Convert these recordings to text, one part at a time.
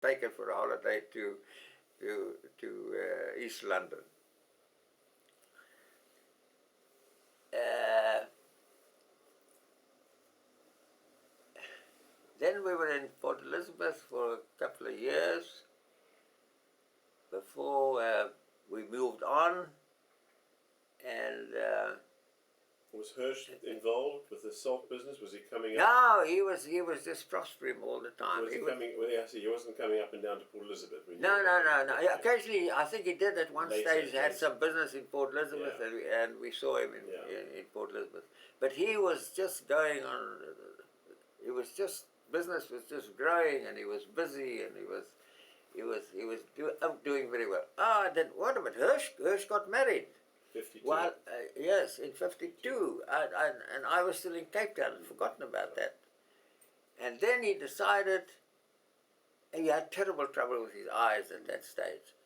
taken for a holiday to East London. Then we were in Port Elizabeth for a couple of years before we moved on, and was Hirsch involved with the salt business? Was he coming up? no, he was just prospering all the time. Was he coming? Well, yeah, he wasn't coming up and down to Port Elizabeth. No. Occasionally, I think he did at one stage. Had some business in Port Elizabeth, and we saw him in Port Elizabeth. But he was just going on. It was just business was just growing, and he was busy, and he was doing very well. Then what about Hirsch? Hirsch got married. 52. Well, yes, in 52, and I was still in Cape Town. I'd forgotten about that. And then he decided. He had terrible trouble with his eyes at that stage.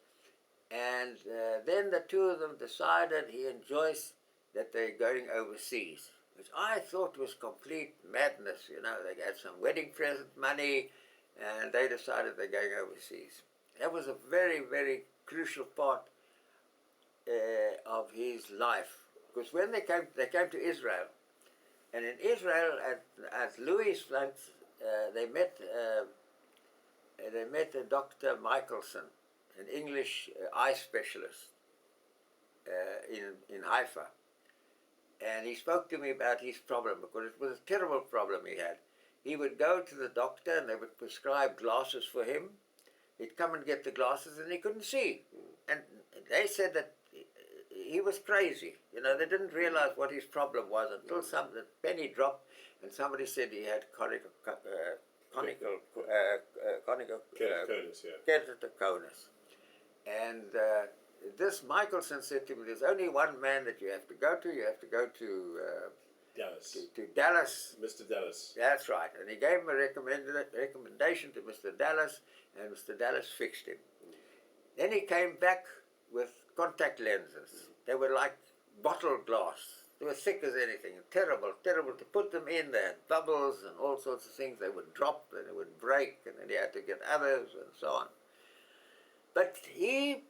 And then the two of them decided he and Joyce that they're going overseas, which I thought was complete madness. You know, they had some wedding present money, and they decided they're going overseas. That was a very, very crucial part of his life, because when they came to Israel, and in Israel at Louis' flanks, they met a Dr. Michelson, an English eye specialist in Haifa. And he spoke to me about his problem, because it was a terrible problem he had. He would go to the doctor and they would prescribe glasses for him. He'd come and get the glasses and he couldn't see. And they said that he was crazy. You know, they didn't realize what his problem was until the penny dropped and somebody said he had keratoconus. And this Michelson said to me, there's only one man that you have to go to. You have to go to Dallas. To Dallas. Mr. Dallas. That's right. And he gave him a recommendation to Mr. Dallas, and Mr. Dallas fixed him. Then he came back with contact lenses. They were like bottle glass. They were thick as anything. Terrible, terrible to put them in. They had bubbles and all sorts of things. They would drop and they would break, and then he had to get others and so on. But he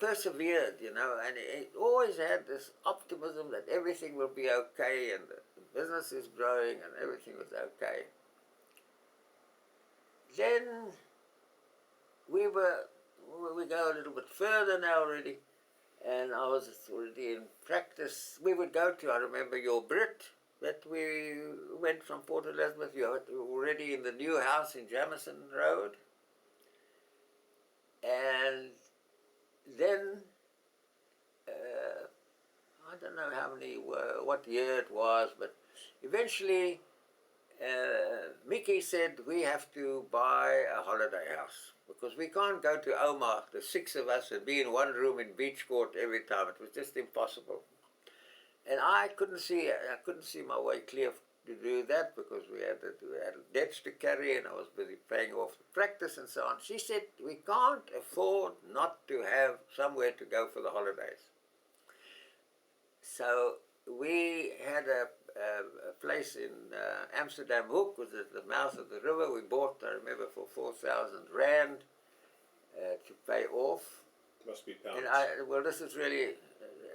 persevered, you know, and he always had this optimism that everything will be okay and the business is growing and everything was okay. Then we go a little bit further now already, and I was already in practice. We would go to, I remember, your Brit, that we went from Port Elizabeth. You were already in the new house in Jamison Road. And then, I don't know what year it was, but eventually Mickey said we have to buy a holiday house, because we can't go to Omar, the six of us, and be in one room in Beachcourt every time. It was just impossible. And I couldn't see my way clear to do that, because we had debts to carry, and I was busy paying off the practice and so on. She said, we can't afford not to have somewhere to go for the holidays. So we had a place in Amsterdam Hoek, was at the mouth of the river. We bought, I remember, for 4,000 rand to pay off. Must be pounds. And well, this is really,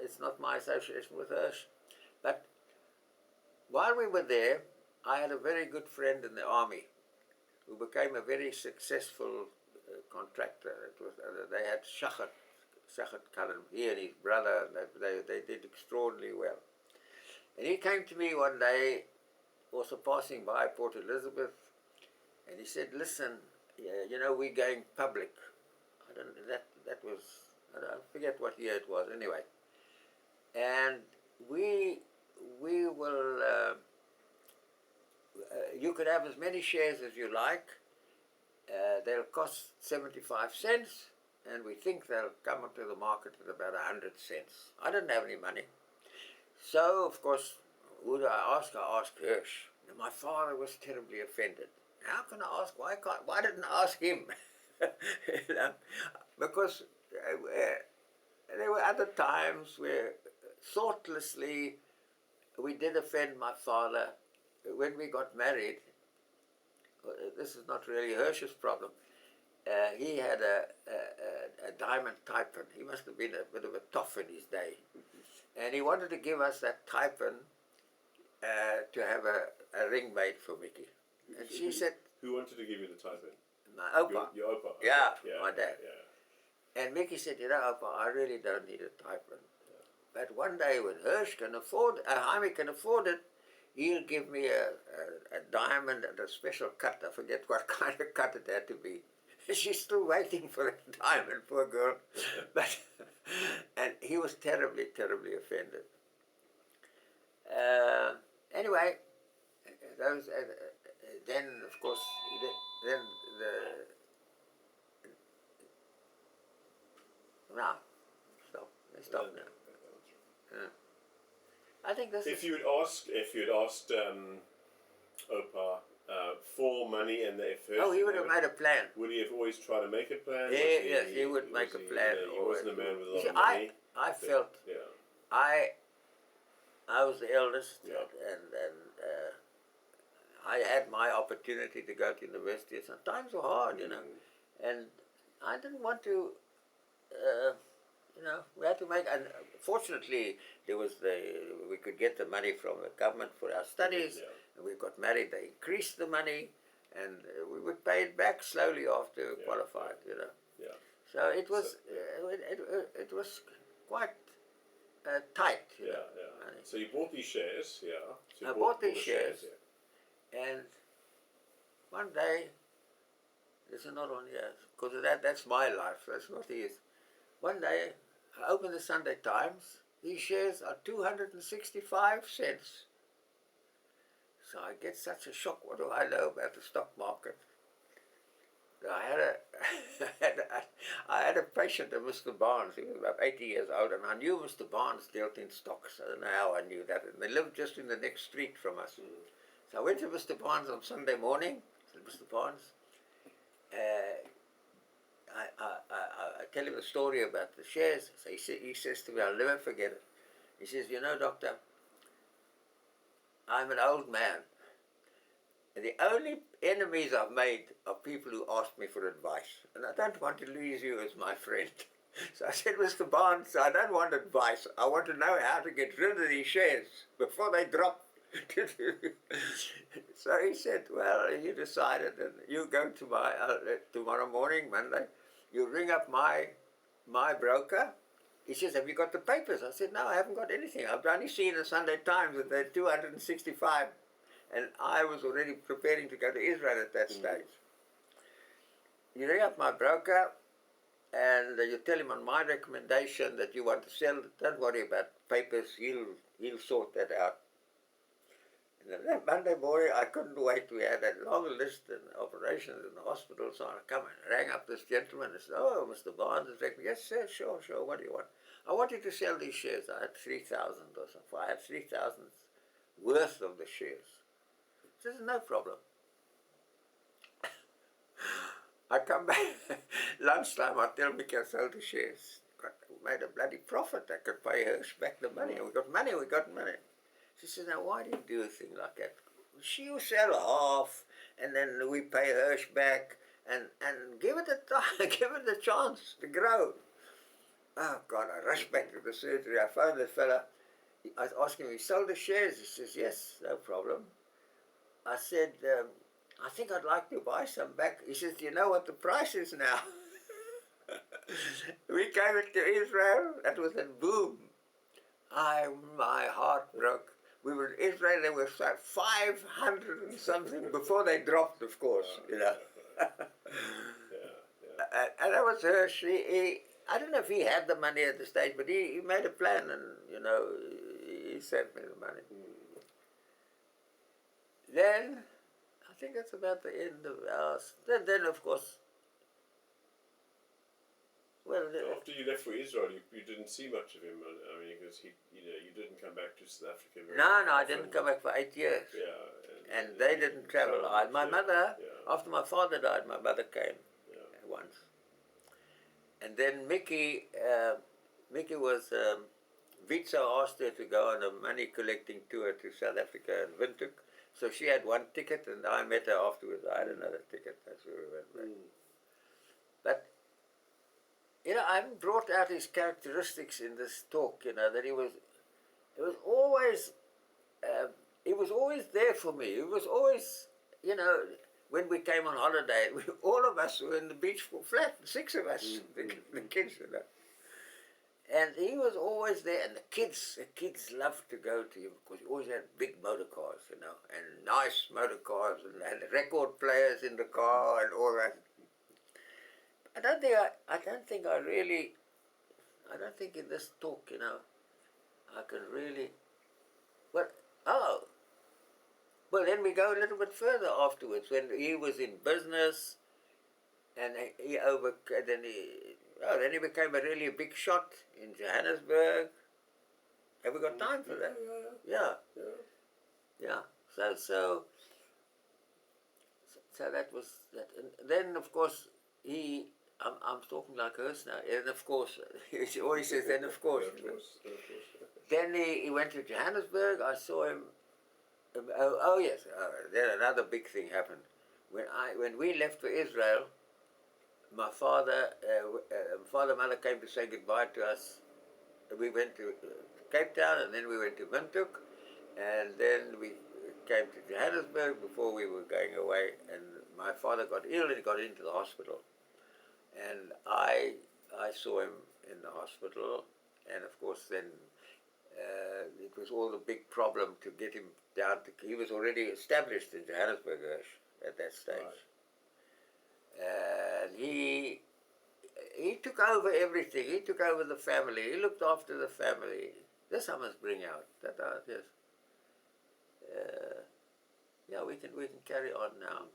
it's not my association with Hirsch, but while we were there, I had a very good friend in the army who became a very successful contractor. It was, they had Shachat Cullen, he and his brother, they did extraordinarily well. And he came to me one day, also passing by Port Elizabeth, and he said, listen, you know, we're going public. I don't know, that was, I forget what year it was anyway. And we will, you could have as many shares as you like. They'll cost 75 cents, and we think they'll come onto the market at about 100 cents. I didn't have any money. So, of course, who do I ask? I asked Hirsch. And my father was terribly offended. How can I ask? Why didn't I ask him? You know? Because there were other times where thoughtlessly we did offend my father. When we got married, this is not really Hirsch's problem, he had a diamond typhoon. He must have been a bit of a toff in his day. And he wanted to give us that typhoon to have a ring made for Mickey. And she said, Who wanted to give you the typhoon? my opa. Your opa. Okay. Yeah, my dad. Yeah. And Mickey said, you know, opa, I really don't need a typhoon. But one day when Hirsch can afford, Hymie can afford it, he'll give me a diamond and a special cut. I forget what kind of cut it had to be. She's still waiting for that diamond, poor girl. But and he was terribly, terribly offended. Anyway, those then of course then the now stop now. I think this If you had asked Opa for money, and if Hirsch he would have made a plan. would he have always tried to make a plan? Yes, he would make a plan. He wasn't a man with a lot See, of money. I felt I was the eldest, and I had my opportunity to go to university. Sometimes were hard, you know, and I didn't want to. You know, we had to make, and fortunately there was we could get the money from the government for our studies, and we got married, they increased the money, and we would pay it back slowly after we qualified, you know. Yeah. So it was, it was quite tight, you know. Money. So you bought these shares, So I bought these shares, and one day, there's another one here, because that's my life, that's not his. One day, I opened the Sunday Times. These shares are 265 cents. So I get such a shock. What do I know about the stock market? I had a patient, Mr. Barnes. He was about 80 years old, and I knew Mr. Barnes dealt in stocks. I don't know how I knew that. And they lived just in the next street from us. So I went to Mr. Barnes on Sunday morning. I said, Mr. Barnes, I tell him a story about the shares. So he says to me, I'll never forget it. He says, you know, doctor, I'm an old man. And the only enemies I've made are people who ask me for advice. And I don't want to lose you as my friend. So I said, Mr. Barnes, I don't want advice. I want to know how to get rid of these shares before they drop. So he said, well, you decided, and you go to my, tomorrow morning, Monday, you ring up my broker. He says, have you got the papers? I said, no, I haven't got anything. I've only seen the Sunday Times that they're 265. And I was already preparing to go to Israel at that stage. You ring up my broker, and you tell him on my recommendation that you want to sell. Don't worry about papers. He'll sort that out. And that Monday morning, I couldn't wait. We had a long list and operations in the hospital, so I come and rang up this gentleman and said, oh, Mr. Barnes is recommending. Yes, sir, sure, what do you want? I want you to sell these shares. I had 3,000 or something. I had 3,000 worth of the shares. He says, no problem. I come back, lunchtime, I tell Mickey I sold the shares. Made a bloody profit. I could pay Hirsch back the money. We got money. She says, now why do you do a thing like that? She'll sell half, and then we pay Hirsch back, and give it a time, give it a chance to grow. Oh God, I rushed back to the surgery. I phoned the fella. I was asking him, he sold the shares? He says, yes, no problem. I said, I think I'd like to buy some back. He says, do you know what the price is now? We came to Israel, that was a boom. My heart broke. We were in Israel, there were 500 and something before they dropped, of course, you know. And that was Hirsch. I don't know if he had the money at the stage, but he made a plan, and, you know, he sent me the money. Then, I think that's about the end of ours. Then of course, well, after you left for Israel, you didn't see much of him. I mean, because you didn't come back to South Africa very no, I often. didn't come back for 8 years. Yeah. And they didn't travel. My mother, after my father died, my mother came once. And then Mickey was, Vitsa asked her to go on a money collecting tour to South Africa and Windhoek. So she had one ticket, and I met her afterwards. I had another ticket. That's where we went back. I haven't brought out his characteristics in this talk, that he was always, he was always there for me. He was always, when we came on holiday, all of us were in the beach flat, 6 of us, the kids, And he was always there, and the kids loved to go to him because he always had big motor cars, and nice motor cars, and had record players in the car and all that. I don't think in this talk, I can really, well, then we go a little bit further afterwards when he was in business, and then he became a really big shot in Johannesburg. Have we got time for that? Yeah. So that was that. And then of course I'm talking like Hirsch now. And of course, he always says, then of course. Then he went to Johannesburg. I saw him. Oh yes. Then another big thing happened. When we left for Israel, my father, mother came to say goodbye to us. We went to Cape Town, and then we went to Windhoek, and then we came to Johannesburg before we were going away. And my father got ill and got into the hospital, and I saw him in the hospital, and of course then it was all the big problem to get him down to. He was already established in Johannesburg at that stage. Right. And he took over everything. He took over the family. He looked after the family. This I must bring out. Yes. We can carry on now.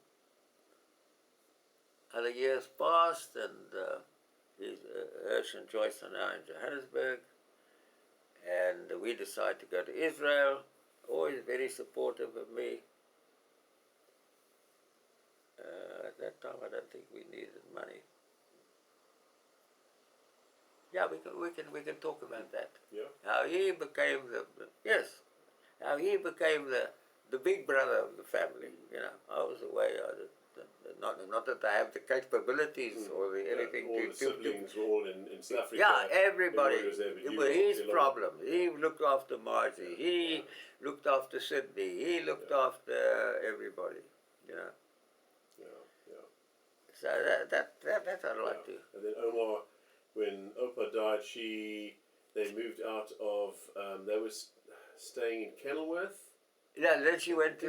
Other years passed, and Hirsch and Joyce are now in Johannesburg, and we decided to go to Israel. Always very supportive of me. At that time, I don't think we needed money. Yeah, we can talk about that. Yeah. How he became the big brother of the family. I was away. Not that I have the capabilities or anything. All the siblings were all in South Africa. Yeah, everybody. Was there, It was his problem. He looked after Margie. He looked after Sydney. He looked after everybody. So that I'd like to. And then Omar, when Opa died, they moved out of. They were staying in Kenilworth. Yeah, then she went to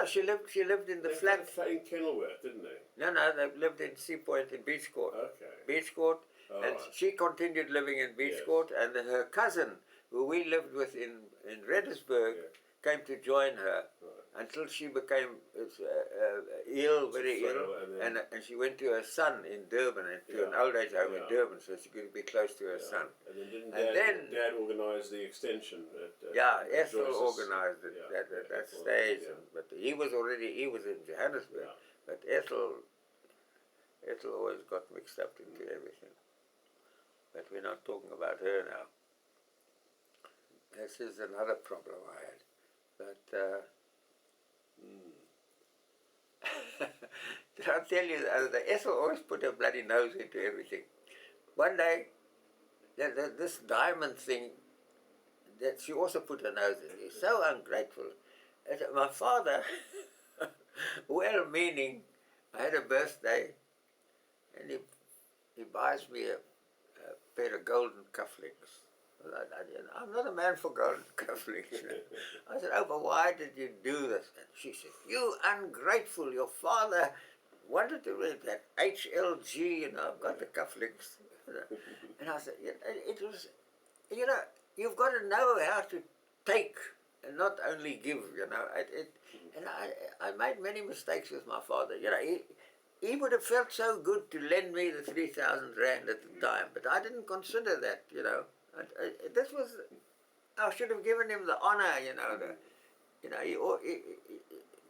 she lived in the flat in Kenilworth, didn't they? No, they lived in Sea Point in Beach Court. Okay. Beach Court, and right. she continued living in Beach Court, and then her cousin, who we lived with in Reddersburg, came to join her until she became very ill, and she went to her son in Durban, to an old age home in Durban, so she could be close to her son. And then Dad organised the extension. Ethel organised it at that stage, but he was in Johannesburg, but Ethel always got mixed up into everything. But we're not talking about her now. This is another problem I had. But did I tell you that Ethel always put her bloody nose into everything? One day, this diamond thing, that she also put her nose in. It's so ungrateful. My father, well-meaning, I had a birthday, and he buys me a pair of golden cufflinks. I'm not a man for golden cufflinks. I said, "Oh, but why did you do this?" And she said, "You ungrateful, your father wanted to read that HLG, I've got the cufflinks." And I said, it was, you've got to know how to take and not only give, and I made many mistakes with my father. He would have felt so good to lend me the 3,000 rand at the time, but I didn't consider that, I should have given him the honor,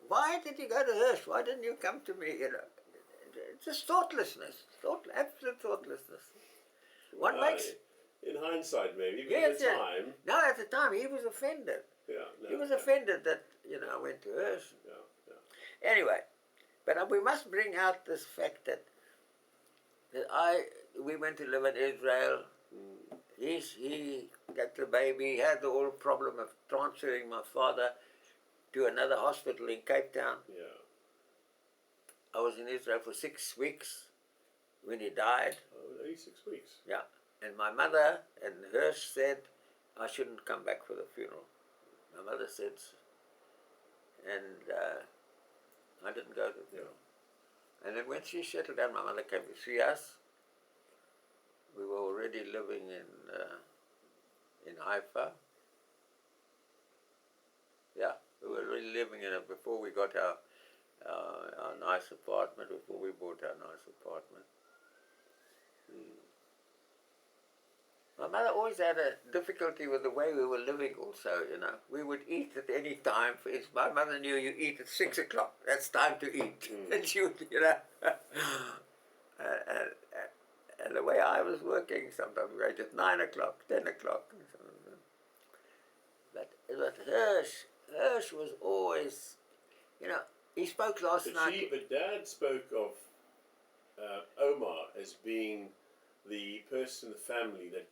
why did you go to Hirsch? Why didn't you come to me, It's just thoughtlessness, absolute thoughtlessness. One makes... In hindsight, maybe, but at the time... No, at the time, he was offended. He was offended that, I went to Hirsch. Anyway, but we must bring out this fact that we went to live in Israel. He got the baby. He had the whole problem of transferring my father to another hospital in Cape Town. Yeah. I was in Israel for 6 weeks when he died. Oh, only 6 weeks. Yeah. And my mother and Hirsch said I shouldn't come back for the funeral. My mother said, and I didn't go to the funeral. And then when she settled down, my mother came to see us. We were already living in Haifa. Yeah, we were really living in it before we got our nice apartment, before we bought our nice apartment. My mother always had a difficulty with the way we were living also, you know. We would eat at any time. My mother knew you eat at 6 o'clock. That's time to eat. And she would, you know. And the way I was working, sometimes we ate at 9 o'clock, 10 o'clock. But Hirsch was always, you know, he spoke last night. But Dad spoke of Omar as being the person in the family that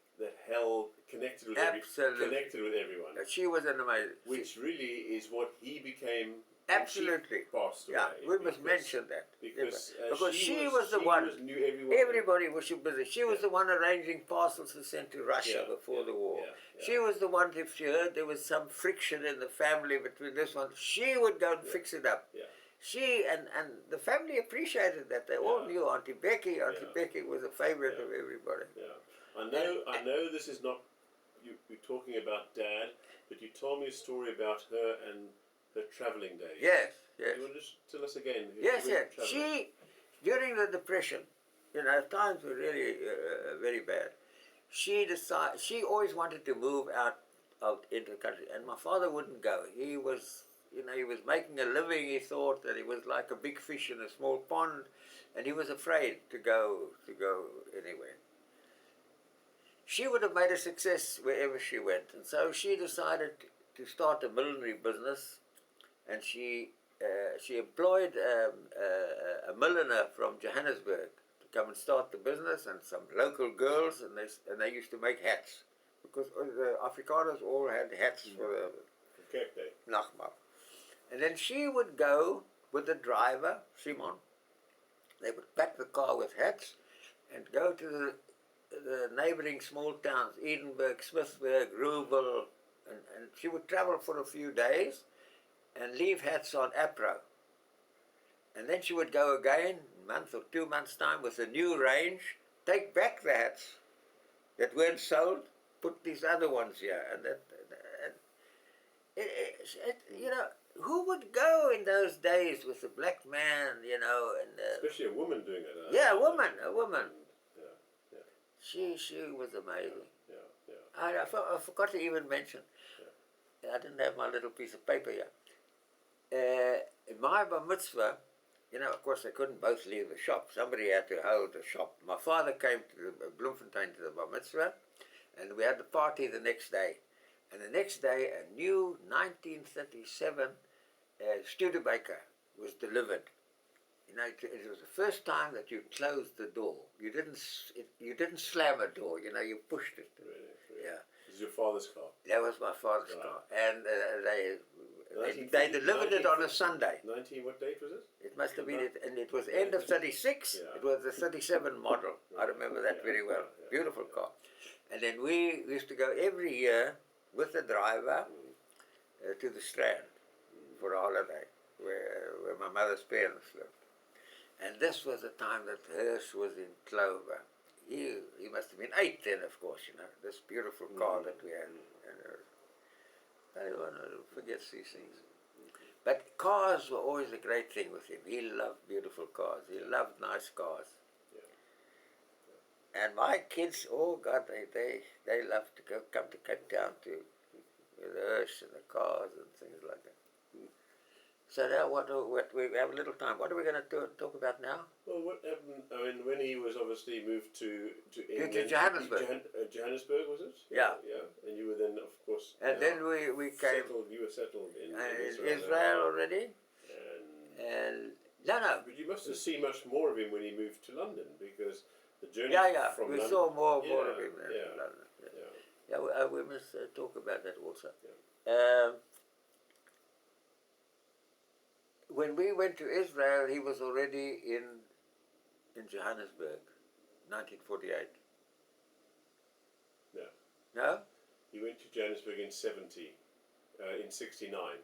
connected with everyone. She was an amazing. Which really is what he became. Absolutely. She passed away. Yeah, we must mention that. Because she was the one. Knew everyone. Everybody was busy. She was the one arranging parcels to send to Russia before the war. She was the one, if she heard there was some friction in the family between this one, she would go and fix it up. Yeah. She and the family appreciated that. They all knew Auntie Becky. Auntie Becky was a favorite of everybody. Yeah. I know this is not, you're talking about Dad, but you told me a story about her and her travelling days. Yes. You want to just tell us again? Yes. She, during the Depression, you know, times were really very bad. She always wanted to move out into the country, and my father wouldn't go. He was, you know, he was making a living. He thought that he was like a big fish in a small pond, and he was afraid to go anywhere. She would have made a success wherever she went, and so she decided to start a millinery business, and she employed a milliner from Johannesburg to come and start the business, and some local girls, and they used to make hats, because the Afrikaners all had hats for the Nachtmaal. And then she would go with the driver, Simon. They would pack the car with hats and go to the neighboring small towns, Edinburgh, Smithburg, Rouville, and she would travel for a few days and leave hats on Apro. And then she would go again, a month or 2 months' time, with a new range, take back the hats that weren't sold, put these other ones here. And you know, who would go in those days with a black man, you know? And especially a woman doing it. Yeah, a woman. Yeah. She was amazing. Yeah. I forgot to even mention. I didn't have my little piece of paper here. In my bar mitzvah, you know, of course, they couldn't both leave the shop. Somebody had to hold the shop. My father came to Bloemfontein to the bar mitzvah, and we had the party the next day. And the next day, a new 1937 Studebaker was delivered. You know, it was the first time that you closed the door. You didn't slam a door. You know, you pushed it. Really? Yeah. It was your father's car. That was my father's car, and they delivered it on a Sunday. What date was it? It must have been it, and it was end of 36. Yeah. It was the 37 model. I remember that very well. Beautiful car. And then we used to go every year with the driver to the Strand for a holiday, where my mother's parents lived. And this was the time that Hirsch was in Clover. He must have been 8 then, of course, you know, this beautiful car that we had. And one forgets these things. But cars were always a great thing with him. He loved beautiful cars. He loved nice cars. And my kids, oh God, they loved to come to Cape Town with Hirsch and the cars and things like that. So now what we have a little time. What are we going to talk about now? Well, what happened? I mean, when he was obviously moved to England, to Johannesburg. Johannesburg, was it? Yeah. And you were then, of course. And then we came. You were settled in Israel already. No. But you must have seen much more of him when he moved to London, because the journey Yeah. from We London. saw more of him in Yeah. London. Yeah. Yeah, we must talk about that also. Yeah. When we went to Israel, he was already in Johannesburg, 1948. No. No? He went to Johannesburg in 69.